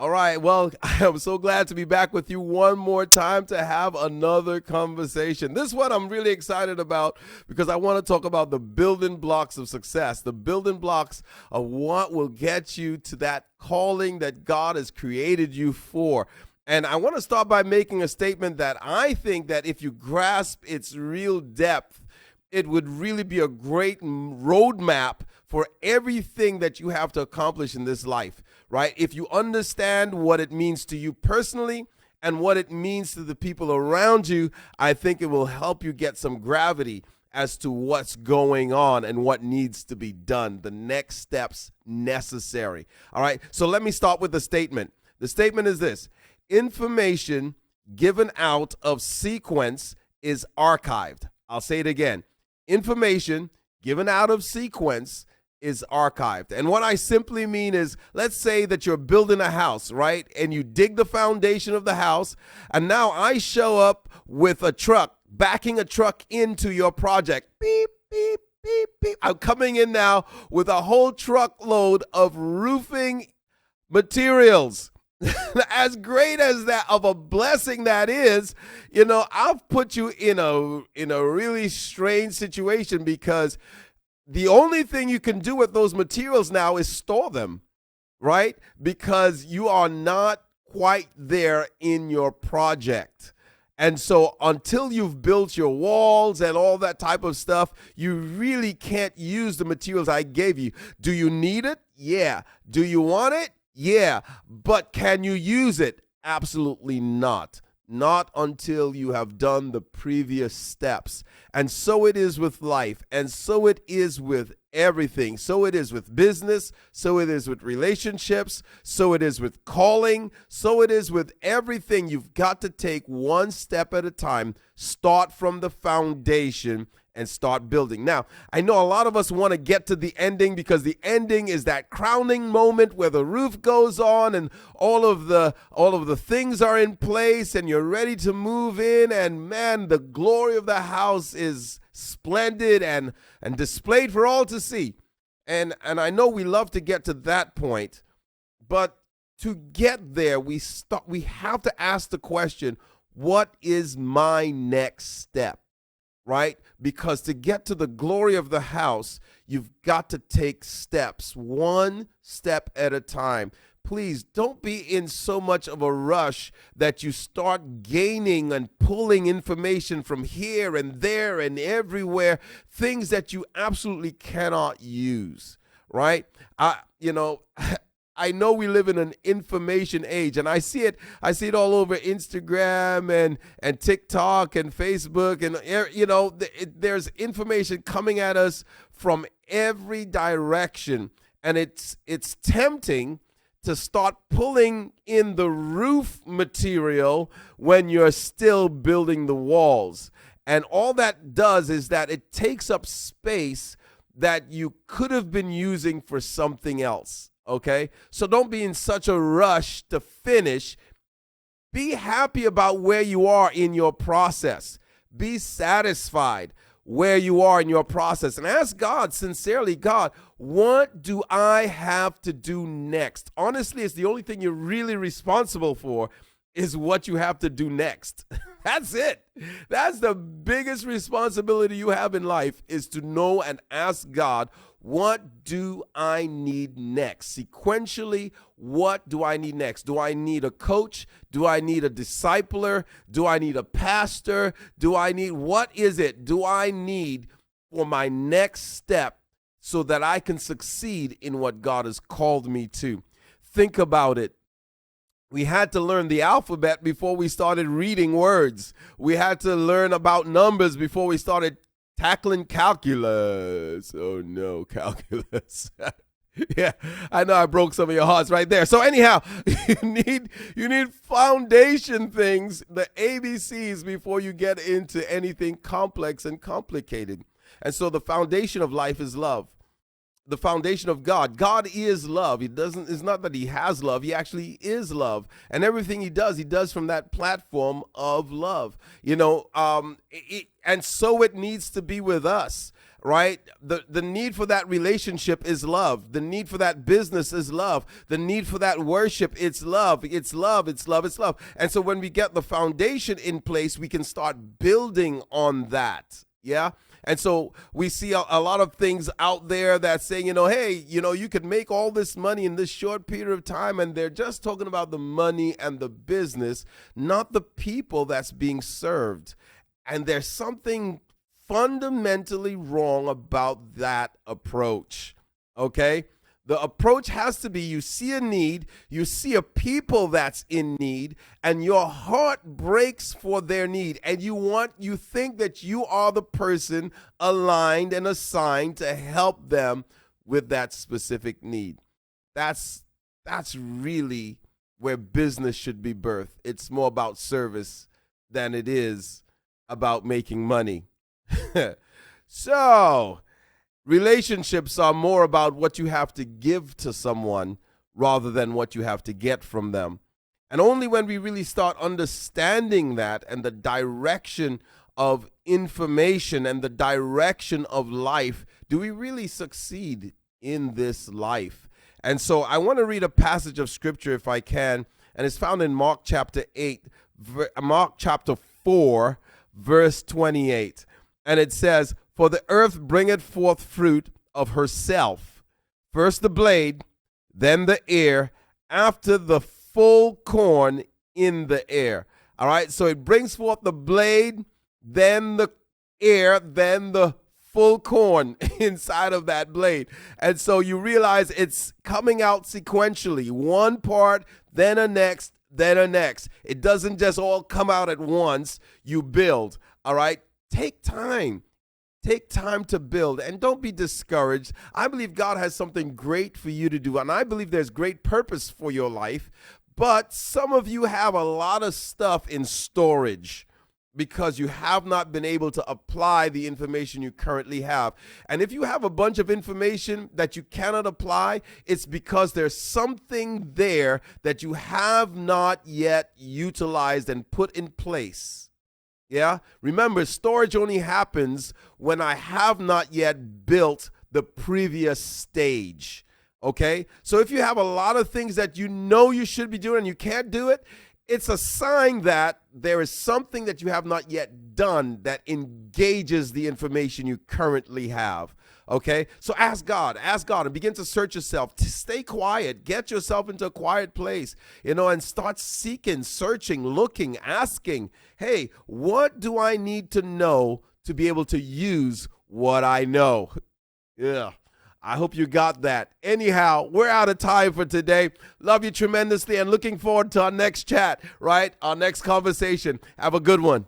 All right. Well, I am so glad to be back with you one more time to have another conversation. This one I'm really excited about because I want to talk about the building blocks of success, the building blocks of what will get you to that calling that God has created you for. And I want to start by making a statement that I think that if you grasp its real depth, it would really be a great roadmap for everything that you have to accomplish in this life, right? If you understand what it means to you personally and what it means to the people around you, I think it will help you get some gravity as to what's going on and what needs to be done, the next steps necessary. All right, so let me start with the statement. The statement is this: information given out of sequence is archived. I'll say it again. Information given out of sequence is archived. And what I simply mean is, let's say that you're building a house, right? And you dig the foundation of the house, and now I show up with a truck, backing a truck into your project. Beep, beep, beep, beep. I'm coming in now with a whole truckload of roofing materials. As great as that of a blessing that is, I've put you in a really strange situation, because the only thing you can do with those materials now is store them, right? Because you are not quite there in your project. And so until you've built your walls and all that type of stuff, you really can't use the materials I gave you. Do you need it? Yeah. Do you want it? Yeah. But can you use it? Absolutely not. Not until you have done the previous steps. And so it is with life, and so it is with everything. So it is with business, so it is with relationships, so it is with calling, so it is with everything. You've got to take one step at a time, start from the foundation, and start building. Now, I know a lot of us want to get to the ending, because the ending is that crowning moment where the roof goes on and all of the things are in place and you're ready to move in, and man, the glory of the house is splendid and displayed for all to see. And I know we love to get to that point, but to get there, we have to ask the question, what is my next step? Right? Because to get to the glory of the house, you've got to take steps, one step at a time. Please don't be in so much of a rush that you start gaining and pulling information from here and there and everywhere, things that you absolutely cannot use, right? I know we live in an information age, and I see it all over Instagram and TikTok and Facebook, and there's information coming at us from every direction, and it's tempting to start pulling in the roof material when you're still building the walls. And all that does is that it takes up space that you could have been using for something else. Okay, so don't be in such a rush to finish. Be happy about where you are in your process. Be satisfied where you are in your process, and ask God sincerely, God, what do I have to do next? Honestly, it's the only thing you're really responsible for is what you have to do next. That's it. That's the biggest responsibility you have in life, is to know and ask God, what do I need next? Sequentially, what do I need next? Do I need a coach? Do I need a discipler? Do I need a pastor? What is it? Do I need for my next step so that I can succeed in what God has called me to? Think about it. We had to learn the alphabet before we started reading words. We had to learn about numbers before we started tackling calculus. Oh no, calculus. Yeah, I know I broke some of your hearts right there. So anyhow, you need foundation things, the ABCs, before you get into anything complex and complicated. And so the foundation of life is love. The foundation of God. God is love. It's not that he has love. He actually is love. And everything he does from that platform of love. And so it needs to be with us. right? The need for that relationship is love. The need for that business is love. The need for that worship, it's love. It's love, it's love, it's love. And so when we get the foundation in place, we can start building on that. Yeah. And so we see a lot of things out there that say, hey, you could make all this money in this short period of time. And they're just talking about the money and the business, not the people that's being served. And there's something fundamentally wrong about that approach. Okay? The approach has to be, you see a need, you see a people that's in need, and your heart breaks for their need, and you think that you are the person aligned and assigned to help them with that specific need. That's really where business should be birthed. It's more about service than it is about making money. So, relationships are more about what you have to give to someone rather than what you have to get from them. And only when we really start understanding that and the direction of information and the direction of life do we really succeed in this life. And so I want to read a passage of scripture if I can, and it's found in Mark chapter 4, verse 28. And it says, "For the earth bringeth forth fruit of herself, first the blade, then the ear, after the full corn in the ear." All right, so it brings forth the blade, then the ear, then the full corn inside of that blade. And so you realize it's coming out sequentially, one part, then a next, then a next. It doesn't just all come out at once. You build, all right? Take time. Take time to build, and don't be discouraged. I believe God has something great for you to do, and I believe there's great purpose for your life, but some of you have a lot of stuff in storage because you have not been able to apply the information you currently have. And if you have a bunch of information that you cannot apply, it's because there's something there that you have not yet utilized and put in place. Yeah. Remember, storage only happens when I have not yet built the previous stage. Okay. So if you have a lot of things that you should be doing and you can't do it, it's a sign that there is something that you have not yet done that engages the information you currently have. Okay, so ask God and begin to search yourself. Stay quiet, get yourself into a quiet place, and start seeking, searching, looking, asking, hey, what do I need to know to be able to use what I know? Yeah. I hope you got that. Anyhow, we're out of time for today. Love you tremendously and looking forward to our next chat, right? Our next conversation. Have a good one.